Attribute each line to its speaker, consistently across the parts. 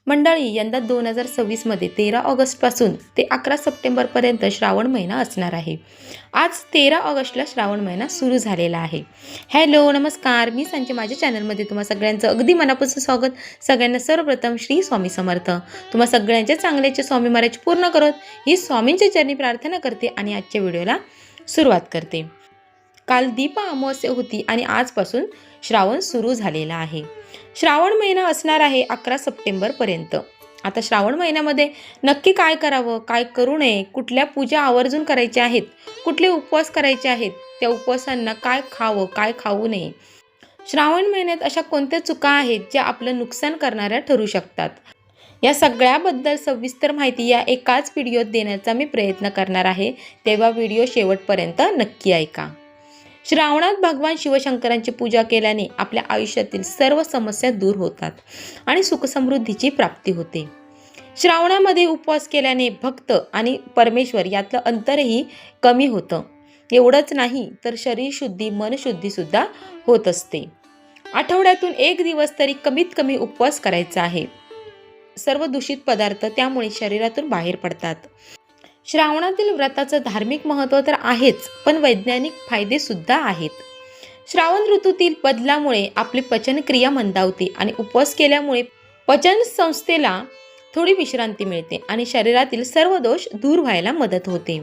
Speaker 1: मंडळी, यंदा 2026मध्ये 13 ऑगस्टपासून ते 11 सप्टेंबरपर्यंत श्रावण महिना असणार आहे. आज 13 ऑगस्टला श्रावण महिना सुरू झालेला आहे. हॅलो, नमस्कार. मी संजय, माझ्या चॅनलमध्ये तुम्हा सगळ्यांचं अगदी मनापासून स्वागत. सगळ्यांना सर्वप्रथम श्री स्वामी समर्थ. तुम्हा सगळ्यांच्या चांगल्याचे स्वामी महाराज पूर्ण करत ही स्वामींच्या चरणी प्रार्थना करते आणि आजच्या व्हिडिओला सुरुवात करते. काल दीप अमावस्या होती आणि आजपासून श्रावण सुरू झालेला आहे. श्रावण महिना असणार आहे 11 सप्टेंबरपर्यंत. आता श्रावण महिन्यामध्ये नक्की काय करावं, काय करू नये, कुठल्या पूजा आवर्जून करायच्या आहेत, कुठले उपवास करायचे आहेत, त्या उपवासांना काय खावं, काय खाऊ नये, श्रावण महिन्यात अशा कोणत्या चुका आहेत ज्या आपलं नुकसान करणाऱ्या ठरू शकतात, या सगळ्याबद्दल सविस्तर माहिती या एकाच व्हिडिओत देण्याचा मी प्रयत्न करणार आहे. तेव्हा व्हिडिओ शेवटपर्यंत नक्की ऐका. श्रावणात भगवान शिवशंकरांची पूजा केल्याने आपल्या आयुष्यातील सर्व समस्या दूर होतात आणि सुखसमृद्धीची प्राप्ती होते. श्रावणामध्ये उपवास केल्याने भक्त आणि परमेश्वर यातलं अंतरही कमी होतं. एवढंच नाही तर शरीर शुद्धी, मनशुद्धी सुद्धा होत असते. आठवड्यातून एक दिवस तरी कमीत कमी उपवास करायचा आहे. सर्व दूषित पदार्थ त्यामुळे शरीरातून बाहेर पडतात. श्रावणातील व्रताचं धार्मिक महत्त्व तर आहेच, पण वैज्ञानिक फायदे सुद्धा आहेत. श्रावण ऋतूतील बदलामुळे आपली पचनक्रिया मंदावते आणि उपवास केल्यामुळे पचन संस्थेला थोडी विश्रांती मिळते आणि शरीरातील सर्व दोष दूर व्हायला मदत होते.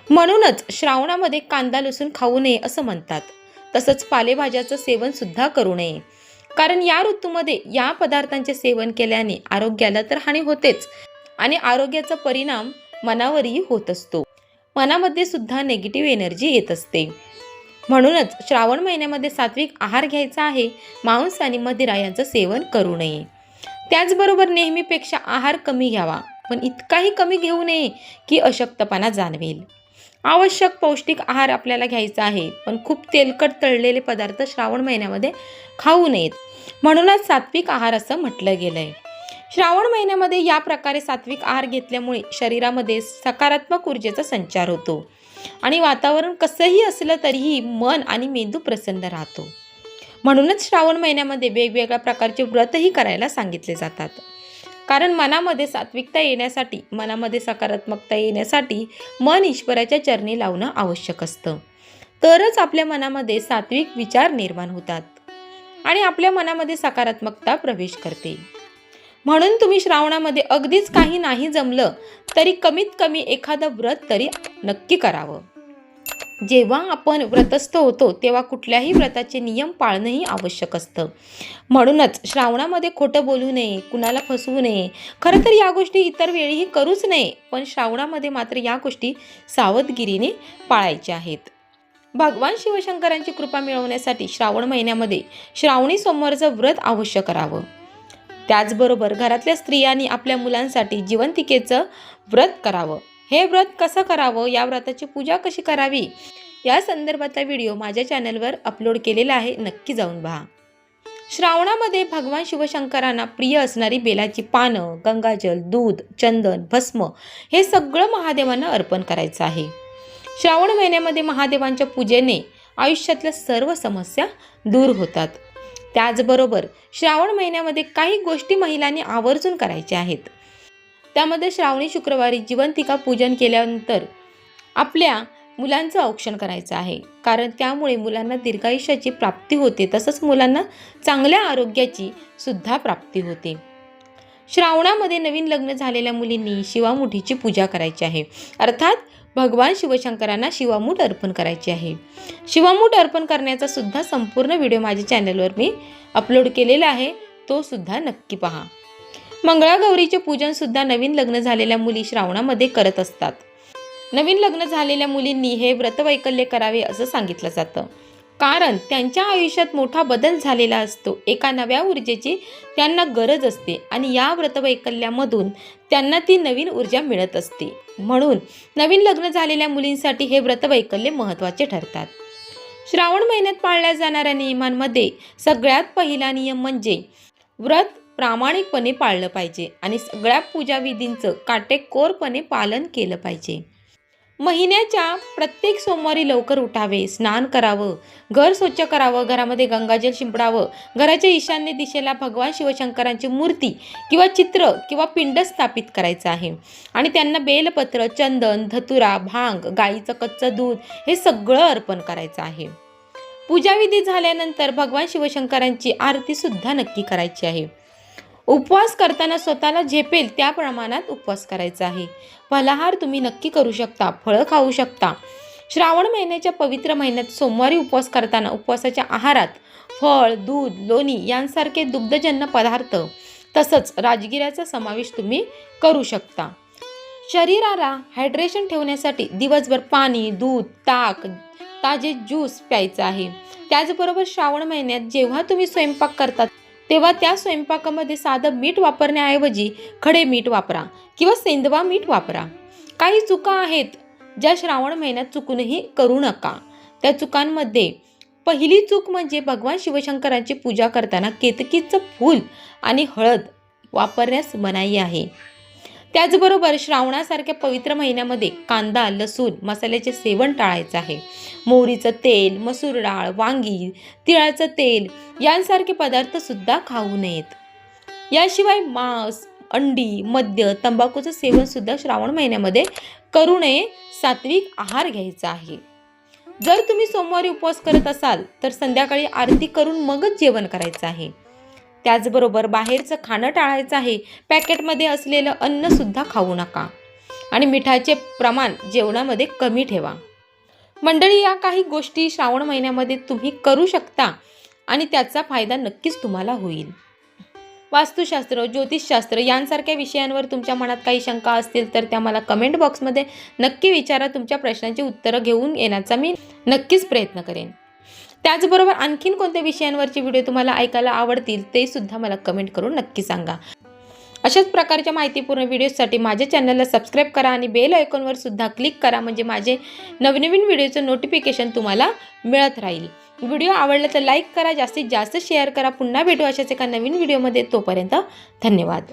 Speaker 1: म्हणूनच श्रावणामध्ये कांदा लसूण खाऊ नये असं म्हणतात. तसंच पालेभाज्याचं सेवन सुद्धा करू नये, कारण या ऋतूमध्ये या पदार्थांचे सेवन केल्याने आरोग्याला तर हानी होतेच आणि आरोग्याचा परिणाम मनावरही होत असतो. मनामध्ये सुद्धा नेगेटिव्ह एनर्जी येत असते. म्हणूनच श्रावण महिन्यामध्ये सात्विक आहार घ्यायचा आहे. मांस आणि मदिरा यांचं सेवन करू नये. त्याचबरोबर नेहमीपेक्षा आहार कमी घ्यावा, पण इतकाही कमी घेऊ नये की अशक्तपणा जाणवेल. आवश्यक पौष्टिक आहार आपल्याला घ्यायचा आहे, पण खूप तेलकट तळलेले पदार्थ श्रावण महिन्यामध्ये खाऊ नयेत. म्हणूनच सात्विक आहार असं म्हटलं गेलंय. श्रावण महिन्यामध्ये या प्रकारे सात्विक आहार घेतल्यामुळे शरीरामध्ये सकारात्मक ऊर्जेचा संचार होतो आणि वातावरण कसंही असलं तरीही मन आणि मेंदू प्रसन्न राहतो. म्हणूनच श्रावण महिन्यामध्ये वेगवेगळ्या प्रकारचे व्रतही करायला सांगितले जातात. कारण मनामध्ये सात्विकता येण्यासाठी, मनामध्ये सकारात्मकता येण्यासाठी मन ईश्वराच्या चरणी लावणं आवश्यक असतं. तरच आपल्या मनामध्ये सात्विक विचार निर्माण होतात आणि आपल्या मनामध्ये सकारात्मकता प्रवेश करते. म्हणून तुम्ही श्रावणामध्ये अगदीच काही नाही जमलं तरी कमीत कमी एखादं व्रत तरी नक्की करावं. जेव्हा आपण व्रतस्थ होतो तेव्हा कुठल्याही व्रताचे नियम पाळणंही आवश्यक असतं. म्हणूनच श्रावणामध्ये खोटं बोलू नये, कुणाला फसवू नये. खरं तर या गोष्टी इतर वेळीही करूच नये, पण श्रावणामध्ये मात्र या गोष्टी सावधगिरीने पाळायच्या आहेत. भगवान शिवशंकरांची कृपा मिळवण्यासाठी श्रावण महिन्यामध्ये श्रावणी सोमवारचं व्रत अवश्य करावं. त्याचबरोबर घरातल्या स्त्रियांनी आपल्या मुलांसाठी जिवंतिकेचं व्रत करावं. हे व्रत कसं करावं, या व्रताची पूजा कशी करावी, या संदर्भातला व्हिडिओ माझ्या चॅनलवर अपलोड केलेला आहे, नक्की जाऊन पहा. श्रावणामध्ये भगवान शिवशंकरांना प्रिय असणारी बेलाची पानं, गंगाजल, दूध, चंदन, भस्म हे सगळं महादेवांना अर्पण करायचं आहे. श्रावण महिन्यामध्ये महादेवांच्या पूजेने आयुष्यातल्या सर्व समस्या दूर होतात. त्याचबरोबर श्रावण महिन्यामध्ये काही गोष्टी महिलांनी आवर्जून करायच्या आहेत. त्यामध्ये श्रावणी शुक्रवारी जिवंतिका पूजन केल्यानंतर आपल्या मुलांचं औक्षण करायचं आहे, कारण त्यामुळे मुलांना दीर्घायुष्याची प्राप्ती होते. तसंच मुलांना चांगल्या आरोग्याची सुद्धा प्राप्ती होते. श्रावणामध्ये नवीन लग्न झालेल्या मुलींनी शिवामुठीची पूजा करायची आहे, अर्थात भगवान शिवशंकरांना शिवामूठ अर्पण करायची आहे. शिवामूठ अर्पण करण्याचा सुद्धा संपूर्ण व्हिडिओ माझ्या चॅनलवर मी अपलोड केलेला आहे, तो सुद्धा नक्की पहा. मंगळागौरीचे पूजन सुद्धा नवीन लग्न झालेल्या मुली श्रावणामध्ये करत असतात. नवीन लग्न झालेल्या मुलींनी हे व्रतवैकल्य करावे असं सांगितलं जातं, कारण त्यांच्या आयुष्यात मोठा बदल झालेला असतो. एका नव्या ऊर्जेची त्यांना गरज असते आणि या व्रतवैकल्यामधून त्यांना ती नवीन ऊर्जा मिळत असते. म्हणून नवीन लग्न झालेल्या मुलींसाठी हे व्रतवैकल्य महत्त्वाचे ठरतात. श्रावण महिन्यात पाळल्या जाणाऱ्या नियमांमध्ये सगळ्यात पहिला नियम म्हणजे व्रत प्रामाणिकपणे पाळलं पाहिजे आणि सगळ्या पूजाविधींचं काटेकोरपणे पालन केलं पाहिजे. महिन्याच्या प्रत्येक सोमवारी लवकर उठावे, स्नान करावं, घर स्वच्छ करावं, घरामध्ये गंगाजल शिंपडावं, घराच्या ईशान्य दिशेला भगवान शिवशंकरांची मूर्ती किंवा चित्र किंवा पिंड स्थापित करायचं आहे आणि त्यांना बेलपत्र, चंदन, धतुरा, भांग, गाईचं कच्चं दूध हे सगळं अर्पण करायचं आहे. पूजाविधी झाल्यानंतर भगवान शिवशंकरांची आरती सुद्धा नक्की करायची आहे. उपवास करताना स्वतःला झेपेल त्या प्रमाणात उपवास करायचा आहे. फलाहार तुम्ही नक्की करू शकता, फळं खाऊ शकता. श्रावण महिन्याच्या पवित्र महिन्यात सोमवारी उपवास करताना उपवासाच्या आहारात फळ, दूध, लोणी यांसारखे दुग्धजन्य पदार्थ तसंच राजगिऱ्याचा समावेश तुम्ही करू शकता. शरीराला हायड्रेशन ठेवण्यासाठी दिवसभर पाणी, दूध, ताक, ताजे ज्यूस प्यायचं आहे. त्याचबरोबर श्रावण महिन्यात जेव्हा तुम्ही स्वयंपाक करतात तेव्हा त्या स्वयंपाकामध्ये साधं मीठ वापरण्याऐवजी खडे मीठ वापरा किंवा सेंदवा मीठ वापरा. काही चुका आहेत ज्या श्रावण महिन्यात चुकूनही करू नका. त्या चुकांमध्ये पहिली चूक म्हणजे भगवान शिवशंकरांची पूजा करताना केतकीचं फूल आणि हळद वापरण्यास मनाई आहे. त्याचबरोबर श्रावणासारख्या पवित्र महिन्यामध्ये कांदा, लसूण, मसाल्याचे सेवन टाळायचं आहे. मोहरीचं तेल, मसूर डाळ, वांगी, तिळाचं तेल यांसारखे पदार्थ सुद्धा खाऊ नयेत. याशिवाय मांस, अंडी, मद्य, तंबाखूचं सेवन सुद्धा श्रावण महिन्यामध्ये करू नये. सात्विक आहार घ्यायचा आहे. जर तुम्ही सोमवारी उपवास करत असाल तर संध्याकाळी आरती करून मगच जेवण करायचं आहे. त्याचबरोबर बाहेरचं खाणं टाळायचं आहे. पॅकेटमध्ये असलेलं अन्न सुद्धा खाऊ नका आणि मिठाचे प्रमाण जेवणामध्ये कमी ठेवा. मंडळी, या काही गोष्टी श्रावण महिन्यामध्ये तुम्ही करू शकता आणि त्याचा फायदा नक्कीच तुम्हाला होईल. वास्तुशास्त्र, ज्योतिषशास्त्र यांसारख्या विषयांवर तुमच्या मनात काही शंका असतील तर त्या मला कमेंट बॉक्समध्ये नक्की विचारा. तुमच्या प्रश्नांची उत्तरं घेऊन येण्याचा मी नक्कीच प्रयत्न करेन. त्याचबरोबर आणखीन कोणत्या विषयांवरचे व्हिडिओ तुम्हाला ऐकायला आवडतील ते सुद्धा मला कमेंट करून नक्की सांगा. अशाच प्रकारच्या माहितीपूर्ण व्हिडिओसाठी माझ्या चॅनलला सबस्क्राईब करा आणि बेल आयकॉनवर सुद्धा क्लिक करा, म्हणजे माझे नवनवीन व्हिडिओचं नोटिफिकेशन तुम्हाला मिळत राहील. व्हिडिओ आवडला तर लाईक करा, जास्तीत जास्त शेअर करा. पुन्हा भेटू अशाच एका नवीन व्हिडिओमध्ये. तोपर्यंत धन्यवाद.